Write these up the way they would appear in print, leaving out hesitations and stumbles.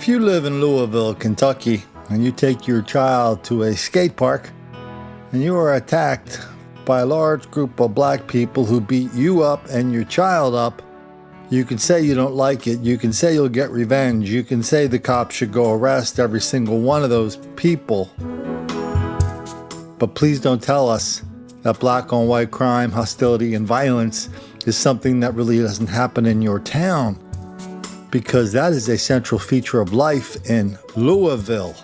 If you live in Louisville, Kentucky, and you take your child to a skate park, and you are attacked by a large group of black people who beat you up and your child up, you can say you don't like it. You can say you'll get revenge. You can say the cops should go arrest every single one of those people. But please don't tell us that black on white crime, hostility, and violence is something that really doesn't happen in your town, because that is a central feature of life in Louisville.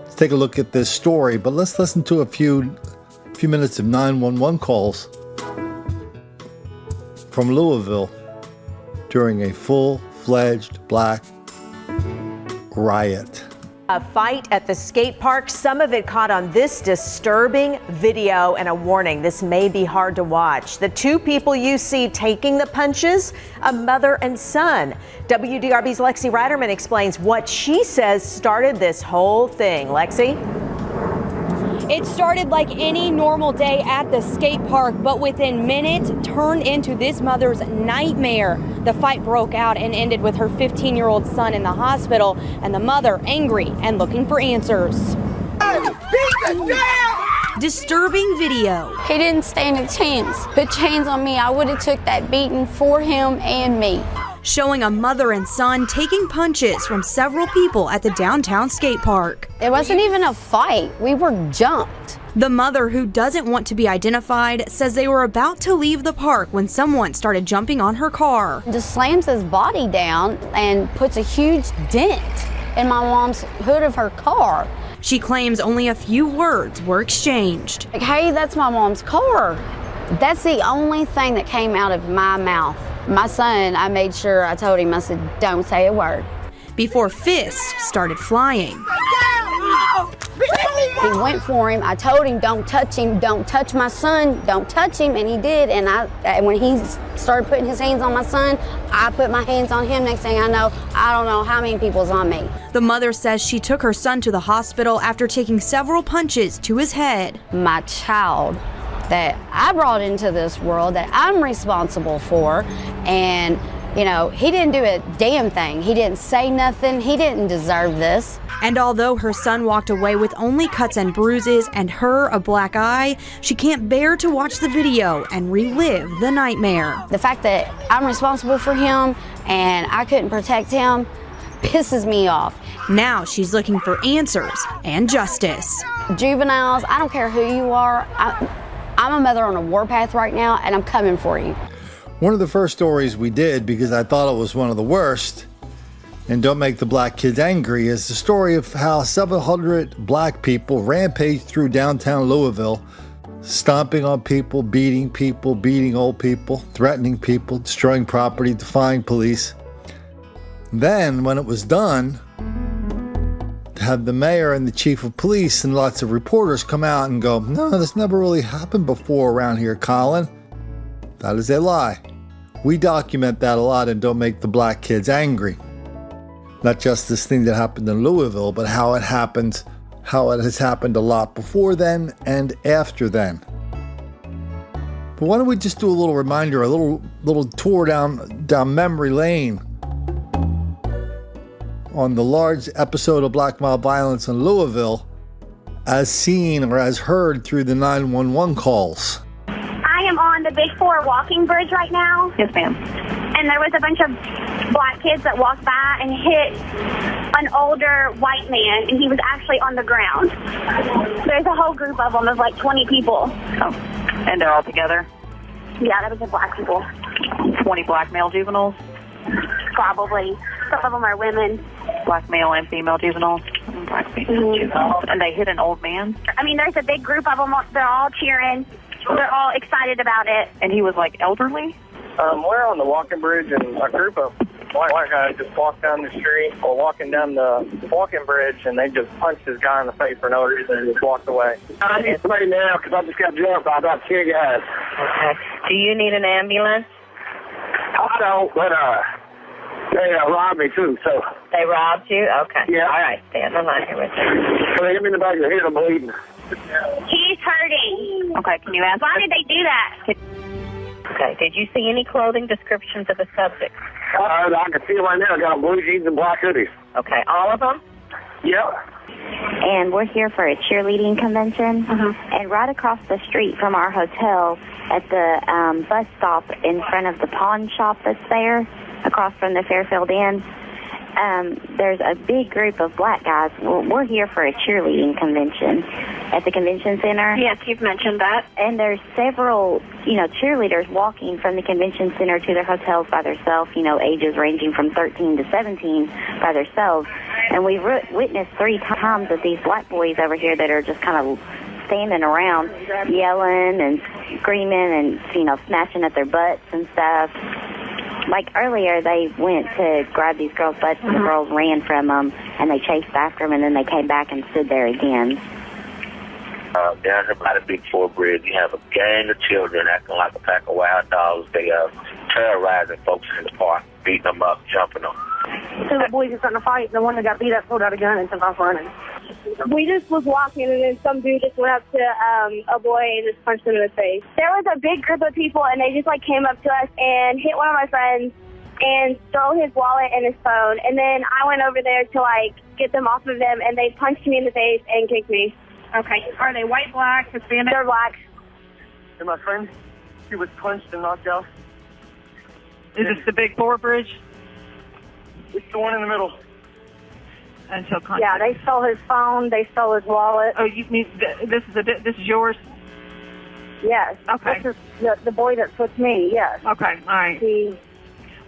Let's take a look at this story, but let's listen to a few minutes of 911 calls from Louisville during a full-fledged black riot. A fight at the skate park, some of it caught on this disturbing video, and a warning, this may be hard to watch. The two people you see taking the punches, a mother and son. WDRB's Lexi Reiterman explains what she says started this whole thing. Lexi? It started like any normal day at the skate park, but within minutes turned into this mother's nightmare. The fight broke out and ended with her 15-year-old son in the hospital, and the mother angry and looking for answers. Disturbing video. He didn't stand a chance. Put chains on me, I would have took that beating for him and me. Showing a mother and son taking punches from several people at the downtown skate park. It wasn't even a fight. We were jumped. The mother, who doesn't want to be identified, says they were about to leave the park when someone started jumping on her car. Just slams his body down and puts a huge dent in my mom's hood of her car. She claims only a few words were exchanged. Like, hey, that's my mom's car. That's the only thing that came out of my mouth. My son, I made sure I told him, I said, don't say a word. Before fists started flying. He went for him. I told him, don't touch him, don't touch my son, don't touch him, and he did. And when he started putting his hands on my son, I put my hands on him. Next thing I don't know how many people's on me. The mother says she took her son to the hospital after taking several punches to his head. My child that I brought into this world, that I'm responsible for, and he didn't do a damn thing. He didn't say nothing. He didn't deserve this. And although her son walked away with only cuts and bruises and her a black eye, she can't bear to watch the video and relive the nightmare. The fact that I'm responsible for him and I couldn't protect him pisses me off. Now she's looking for answers and justice. Juveniles, I don't care who you are. I'm a mother on a warpath right now, and I'm coming for you. One of the first stories we did, because I thought it was one of the worst, and don't make the black kids angry, is the story of how 700 black people rampaged through downtown Louisville, stomping on people, beating old people, threatening people, destroying property, defying police. Then, when it was done, to have the mayor and the chief of police and lots of reporters come out and go, no, this never really happened before around here, Colin. That is a lie. We document that a lot and don't make the black kids angry. Not just this thing that happened in Louisville, but how it has happened a lot before then and after then. But why don't we just do a little reminder, a little tour down memory lane on the large episode of black mob violence in Louisville as seen or as heard through the 911 calls. I am on the Big Four walking bridge right now. Yes, ma'am. And there was a bunch of black kids that walked by and hit an older white man, and he was actually on the ground. There's a whole group of them of like 20 people. Oh, and they're all together? Yeah, that was the black people. 20 black male juveniles? Probably. Some of them are women. Black male and female juveniles? Black female juveniles. And they hit an old man? I mean, there's a big group of them. They're all cheering. They're all excited about it. And he was like elderly? We're on the walking bridge, and a group of white guys just walked down the street or walking down the walking bridge, and they just punched this guy in the face for no reason and just walked away. I need somebody now because I just got jumped by about 10 guys. Okay. Do you need an ambulance? I don't, but they robbed me too, so. They robbed you? Okay. Yeah. All right, stand in line here with me. So they hit me in the back of the head, I'm bleeding. He's hurting. Okay, can you ask? Why did they do that? Okay, did you see any clothing descriptions of the subject? I can see it right now. I got blue jeans and black hoodies. Okay, all of them? Yep. And we're here for a cheerleading convention. And right across the street from our hotel at the bus stop in front of the pawn shop that's there, across from the Fairfield Inn, there's a big group of black guys. We're here for a cheerleading convention at the convention center. Yes, you've mentioned that. And there's several, cheerleaders walking from the convention center to their hotels by themselves, ages ranging from 13 to 17 by themselves. And we've witnessed 3 times of these black boys over here that are just kind of standing around yelling and screaming and, snatching at their butts and stuff. Like earlier, they went to grab these girls' butts, and the girls ran from them, and they chased after them, and then they came back and stood there again. Down here by the Big Four Bridge, you have a gang of children acting like a pack of wild dogs. They are terrorizing folks in the park, beating them up, jumping them. 2 of the boys were starting to fight, and the one that got beat up pulled out a gun and took off running. We just was walking, and then some dude just went up to a boy and just punched him in the face. There was a big group of people, and they just came up to us and hit one of my friends and stole his wallet and his phone. And then I went over there to get them off of them, and they punched me in the face and kicked me. Okay. Are they white, black, Hispanic? They're black. And my friend, she was punched and knocked out. Is this the Big Four Bridge? It's the one in the middle. Until contact. Yeah, they stole his phone. They stole his wallet. Oh, you mean this is yours? Yes. Okay. This is the boy that took me. Yes. Okay. All right.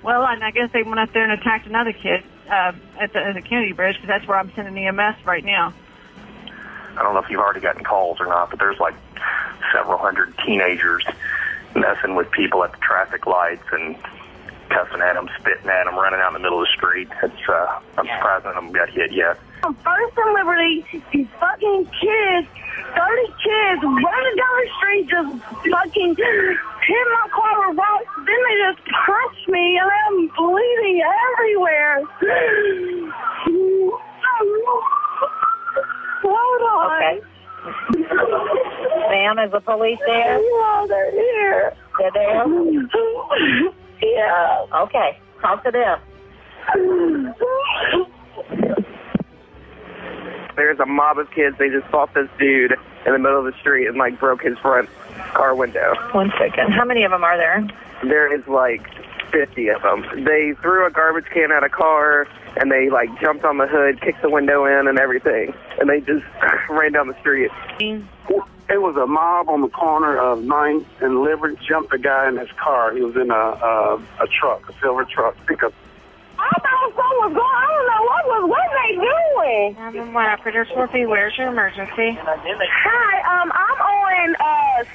Well, and I guess they went up there and attacked another kid at the Kennedy Bridge, because that's where I'm sending EMS right now. I don't know if you've already gotten calls or not, but there's several hundred teenagers messing with people at the traffic lights and cussing at them, spitting at them, running out in the middle of the street. I'm surprised none of them got hit yet. First in Liberty, these fucking kids, 30 kids running down the street, just fucking hit my car with rocks. Then they just punched me, and I'm bleeding everywhere. Hold on. Okay. Ma'am, is the police there? Yeah, they're here. They're there? Yeah. Okay. Talk to them. There's a mob of kids. They just fought this dude in the middle of the street and broke his front car window. 1 second. How many of them are there? There is 50 of them. They threw a garbage can at a car, and they jumped on the hood, kicked the window in and everything, and they just ran down the street. It was a mob on the corner of 9th and Liberty, jumped a guy in his car. He was in a truck, a silver truck, pickup. I thought something was going on. I don't know what they doing. 911 operator Scorpio, where's your emergency? Hi, I'm on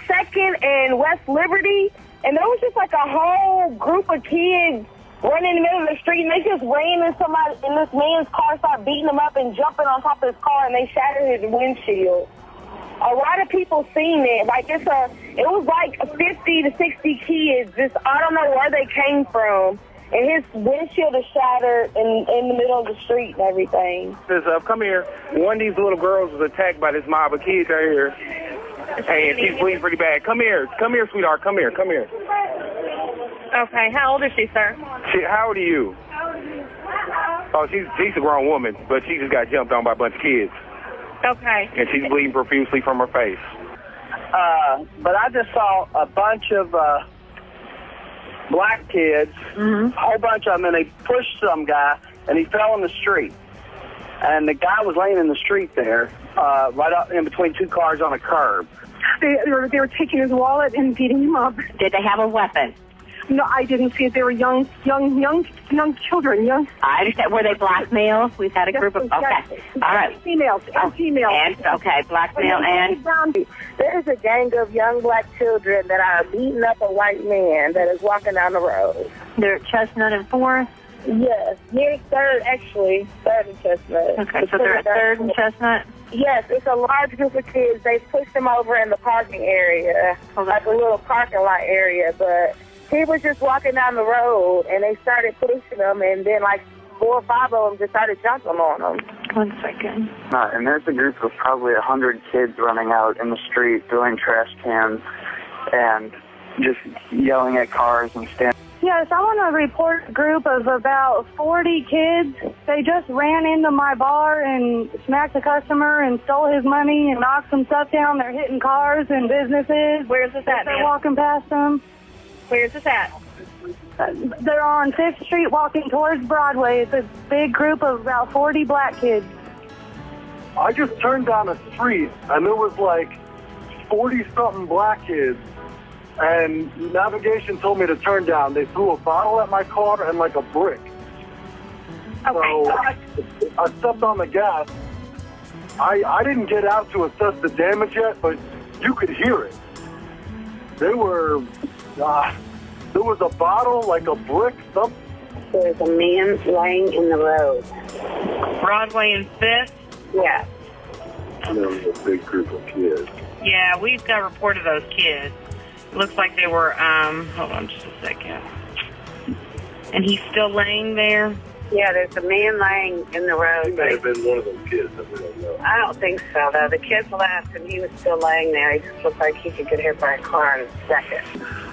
2nd and West Liberty, and there was just a whole group of kids running in the middle of the street, and they just ran in this man's car, started beating him up and jumping on top of his car, and they shattered his windshield. A lot of people seen it. It was 50 to 60 kids. I don't know where they came from. And his windshield is shattered in the middle of the street and everything. Come here. One of these little girls was attacked by this mob of kids right here. And she's bleeding pretty bad. Come here, sweetheart. Come here. Okay. How old is she, sir? How old are you? Oh, she's a grown woman, but she just got jumped on by a bunch of kids. Okay. And she's bleeding profusely from her face. But I just saw a bunch of black kids, a whole bunch of them, and they pushed some guy, and he fell in the street. And the guy was laying in the street there, right up in between 2 cars on a curb. They were taking his wallet and beating him up. Did they have a weapon? No, I didn't see it. They were young children. I understand. Were they black males? We've had a group of... Okay. All right. Females. Females. And, okay, black male and... There's a gang of young black children that are beating up a white man that is walking down the road. They're at Chestnut and 4th? Yes, near 3rd, actually. 3rd and Chestnut. Okay, so they're at 3rd and Chestnut? Yes, it's a large group of kids. They pushed them over in the parking area, a little parking lot area, but... He was just walking down the road, and they started pushing him, and then 4 or 5 of them just started jumping on him. 1 second. And there's a group of probably 100 kids running out in the street, throwing trash cans, and just yelling at cars and standing. Yes, I want to report a group of about 40 kids. They just ran into my bar and smacked a customer and stole his money and knocked some stuff down. They're hitting cars and businesses. Where's this at, They're ma'am? walking past them. Where's this at? They're on 5th Street walking towards Broadway. It's a big group of about 40 black kids. I just turned down a street, and there was like 40-something black kids, and navigation told me to turn down. They threw a bottle at my car and like a brick. So I stepped on the gas. I didn't get out to assess the damage yet, but you could hear it. They were, there was a bottle, like a brick, something. There's a man laying in the road. Broadway and 5th? Yeah. There was a big group of kids. Yeah, we've got a report of those kids. It looks like they were, hold on just a second. And he's still laying there? Yeah, there's a man laying in the road. He may have been one of those kids that we don't know. I don't think so, though. The kids left, and he was still laying there. He just looked like he could get hit by a car in a second.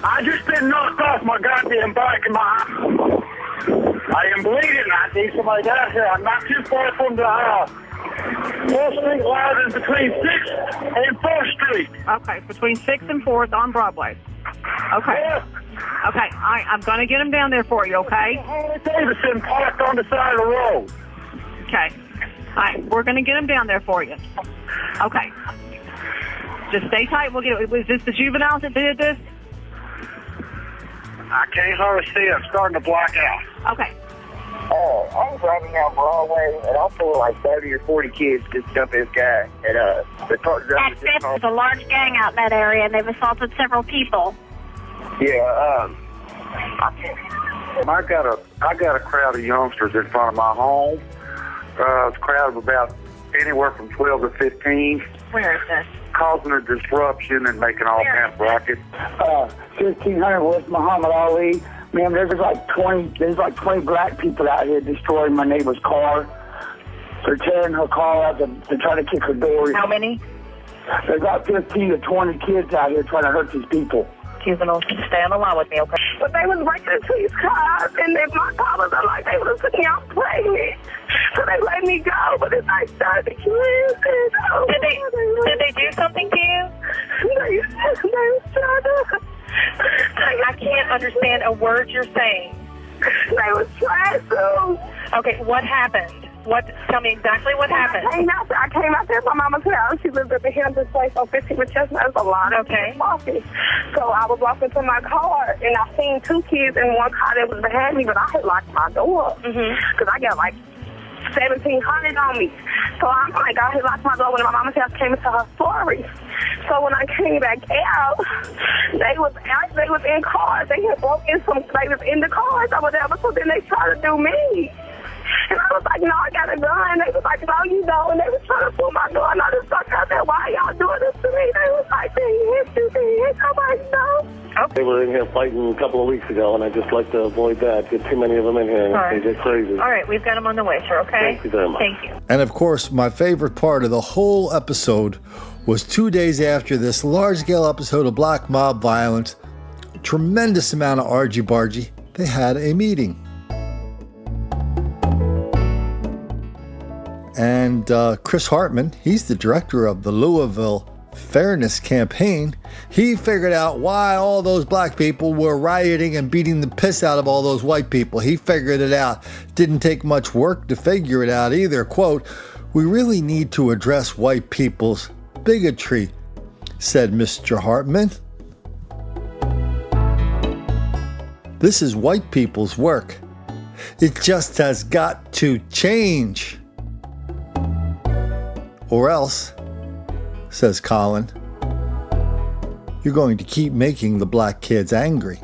I just been knocked off my goddamn bike and I am bleeding. I need somebody down here. I'm not too far from the 4th Street line in between 6th and 4th Street. Okay, between 6th and 4th on Broadway. Okay. Yeah. Okay, all right, I'm going to get him down there for you, okay? Harley Davidson parked on the side of the road. Okay. All right, we're going to get him down there for you. Okay. Just stay tight. We'll get it. Was this the juveniles that did this? I can't hardly see. I'm starting to black out. Okay. I was driving down Broadway, and I saw like 30 or 40 kids just jump this guy. And the truck driver At 5th, there's a large gang out in that area, and they've assaulted several people. Yeah, I got a crowd of youngsters in front of my home. It's a crowd of about anywhere from 12 to 15. Where is this? Causing a disruption and making all kinds of racket. 1500 West Muhammad Ali. Man, there's like 20 black people out here destroying my neighbor's car. They're tearing her car out to try to kick her door. How many? There's about 15 to 20 kids out here trying to hurt these people. Juveniles, stay on the line with me, okay? But they was breaking into these cars, and then my callers are like, they was putting me out pregnant. So they let me go, but it's like 30 kids. Did they do something to you? They was trying to... I can't understand a word you're saying. They was trying to. Okay, what happened? Tell me exactly what happened. I came out there at my mama's house. She lived at the Hampton place on 15 with Chestnut. There's a lot of kids walking. So I was walking to my car, and I seen 2 kids in one car that was behind me, but I had locked my door. Because I got like $1,700 on me. So I'm like, I had locked my door when my mama's house came into her story. So when I came back out, they was in cars. They had broke in they was in the cars or whatever. So then they tried to do me. And I was like, no, I got a gun. They was like, no, you don't. And they was trying to pull my gun. I just stuck out there. Why y'all doing this to me? They was like, they hit. I'm like, no. They were in here fighting a couple of weeks ago, and I just like to avoid that. Get too many of them in here, and they get crazy. All right, we've got them on the way, sir, okay? Thank you very much. Thank you. And of course, my favorite part of the whole episode was 2 days after this large-scale episode of black mob violence, tremendous amount of argy-bargy, they had a meeting. And Chris Hartman, he's the director of the Louisville Fairness Campaign. He figured out why all those black people were rioting and beating the piss out of all those white people. He figured it out. Didn't take much work to figure it out either. Quote, "We really need to address white people's bigotry," said Mr. Hartman. This is white people's work. It just has got to change. Or else, says Colin, you're going to keep making the black kids angry.